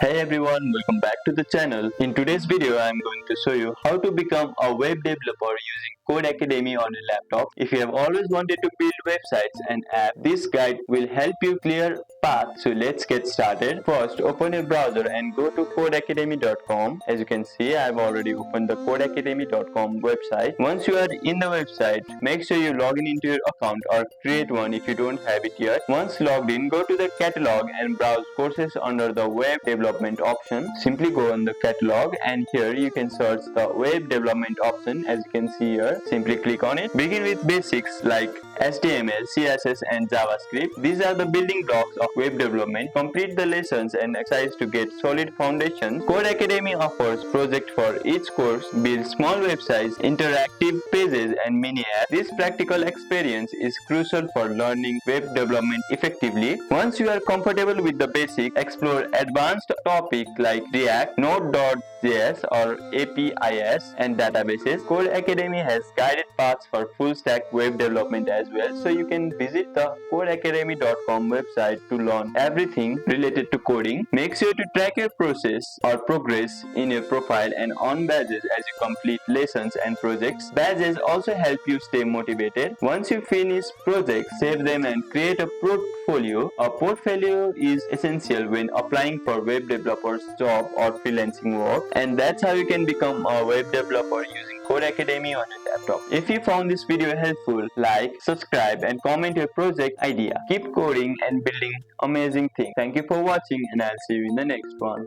Hey everyone, welcome back to the channel. In today's video, I am going to show you how to become a web developer using Codecademy on a laptop. If you have always wanted to build websites and apps, this guide will help you clear path. So let's get started. First, open your browser and go to codecademy.com. As you can see, I have already opened the codecademy.com website. Once you are in the website, make sure you log in into your account or create one if you don't have it yet. Once logged in, go to the catalog and browse courses under the web development option. Simply go on the catalog and here you can search the web development option. As you can see here, simply click on it. Begin with basics like HTML, CSS and JavaScript. These are the building blocks of web development. Complete the lessons and exercise to get solid foundation. Codecademy offers projects for each course, build small websites, interactive pages and mini apps. This practical experience is crucial for learning web development effectively. Once you are comfortable with the basics, explore advanced topics like React, Node.js or APIs and databases. Codecademy has guided paths for full stack web development as well, so you can visit the codecademy.com website to learn everything related to coding. Make sure to track your process or progress in your profile and earn badges as you complete lessons and projects. Badges also help you stay motivated. Once you finish projects, save them and create a portfolio. A portfolio is essential when applying for web developers job or freelancing work, and that's how you can become a web developer using Codecademy on your laptop. If you found this video helpful, like, subscribe and comment your project idea. Keep coding and building amazing things. Thank you for watching and I'll see you in the next one.